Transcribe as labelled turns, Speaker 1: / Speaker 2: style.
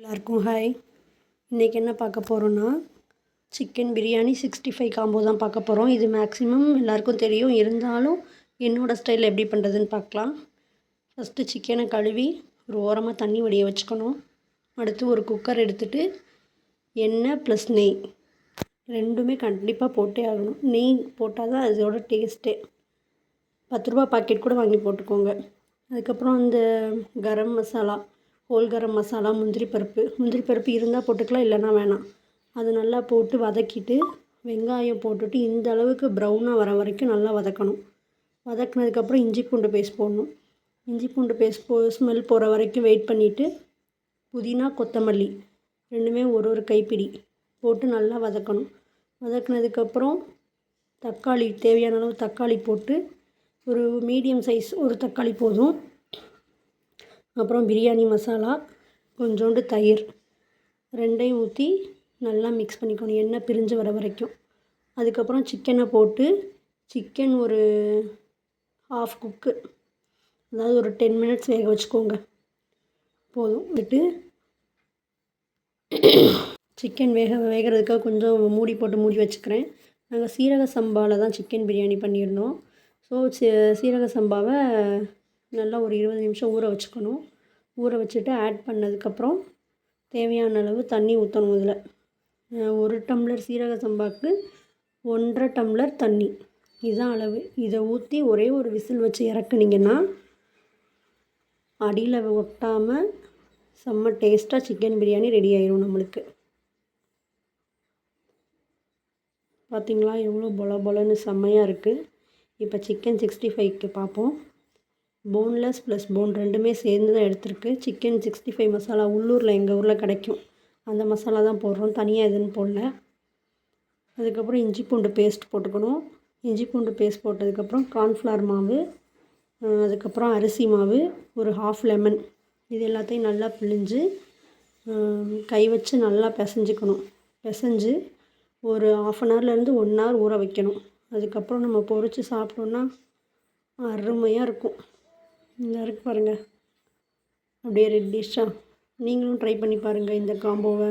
Speaker 1: எல்லாருக்கும் ஹாய். இன்றைக்கி என்ன பார்க்க போகிறோன்னா, சிக்கன் பிரியாணி 65 காம்போ தான் பார்க்க போகிறோம். இது மேக்ஸிமம் எல்லாருக்கும் தெரியும், இருந்தாலும் என்னோடய ஸ்டைலில் எப்படி பண்ணுறதுன்னு பார்க்கலாம். ஃபஸ்ட்டு சிக்கனை கழுவி ஒரு ஓரமாக தண்ணி வடிய வச்சுக்கணும். அடுத்து ஒரு குக்கர் எடுத்துகிட்டு எண்ணெய் ப்ளஸ் நெய் ரெண்டுமே கண்டிப்பாக போட்டே ஆகணும். நெய் போட்டால் தான் அதோட டேஸ்ட்டே. 10 ரூபா பாக்கெட் கூட வாங்கி போட்டுக்கோங்க. அதுக்கப்புறம் அந்த கரம் மசாலா, ஹோல் கரம் மசாலா, முந்திரி பருப்பு இருந்தால் போட்டுக்கலாம், இல்லைன்னா வேணாம். அது நல்லா போட்டு வதக்கிட்டு வெங்காயம் போட்டுட்டு இந்த அளவுக்கு ப்ரௌனாக வர வரைக்கும் நல்லா வதக்கணும். வதக்குனதுக்கப்புறம் இஞ்சி பூண்டு பேஸ்ட் போடணும். இஞ்சி பூண்டு பேஸ்ட் ஸ்மெல் போகிற வரைக்கும் வெயிட் பண்ணிவிட்டு புதினா, கொத்தமல்லி ரெண்டுமே ஒரு கைப்பிடி போட்டு நல்லா வதக்கணும். வதக்குனதுக்கப்புறம் தக்காளி, தேவையான அளவு தக்காளி போட்டு ஒரு மீடியம் சைஸ் ஒரு தக்காளி போதும். அப்புறம் பிரியாணி மசாலா, கொஞ்சோண்டு தயிர் ரெண்டையும் ஊற்றி நல்லா மிக்ஸ் பண்ணிக்கணும், எண்ணெய் பிரிஞ்சு வர வரைக்கும். அதுக்கப்புறம் சிக்கனை போட்டு சிக்கன் ஒரு ஹாஃப் குக்கு, அதாவது ஒரு 10 மினிட்ஸ் வேக வச்சுக்கோங்க போதும். விட்டு சிக்கன் வேகிறதுக்காக கொஞ்சம் மூடி போட்டு மூடி வச்சுக்கிறேன். நாங்கள் சீரக சம்பாவில் தான் சிக்கன் பிரியாணி பண்ணியிருந்தோம். ஸோ சீரக சம்பாவை நல்லா ஒரு 20 நிமிஷம் ஊற வச்சுக்கணும். ஊற வச்சுட்டு ஆட் பண்ணதுக்கப்புறம் தேவையான அளவு தண்ணி ஊற்றணும். இதில் 1 டம்ளர் சீரக சம்பாவுக்கு 1.5 டம்ளர் தண்ணி, இதுதான் அளவு. இதை ஊற்றி ஒரே ஒரு விசில் வச்சு இறக்குனிங்கன்னா அடியில் ஒட்டாமல் செம்ம டேஸ்ட்டாக சிக்கன் பிரியாணி ரெடி ஆயிரும் நம்மளுக்கு. பார்த்திங்களா எவ்வளோ பொலன்னு செம்மையாக இருக்குது. இப்போ சிக்கன் 65க்கு பார்ப்போம். போன்லெஸ் ப்ளஸ் போன் ரெண்டுமே சேர்ந்து தான் எடுத்துருக்கு. சிக்கன் 65 மசாலா உள்ளூரில் எங்கள் ஊரில் கிடைக்கும், அந்த மசாலா தான் போடுறோம், தனியாக எதுன்னு போடல. அதுக்கப்புறம் இஞ்சி பூண்டு பேஸ்ட் போட்டுக்கணும். இஞ்சி பூண்டு பேஸ்ட் போட்டதுக்கப்புறம் கார்ன்ஃப்ளவர் மாவு, அதுக்கப்புறம் அரிசி மாவு, ஒரு ஹாஃப் லெமன், இது எல்லாத்தையும் நல்லா பிழிஞ்சு கை வச்சு நல்லா பிசைஞ்சிக்கணும். பிசைஞ்சு ஒரு 1/2 ஹவர்லேருந்து 1 ஹவர் ஊற வைக்கணும். அதுக்கப்புறம் நம்ம பொரித்து சாப்பிட்டோன்னா அருமையாக இருக்கும். இந்த இருக்கு பாருங்கள், அப்படியே ரெட்டிஷ்ஷாக. நீங்களும் ட்ரை பண்ணி பாருங்கள் இந்த காம்போவை.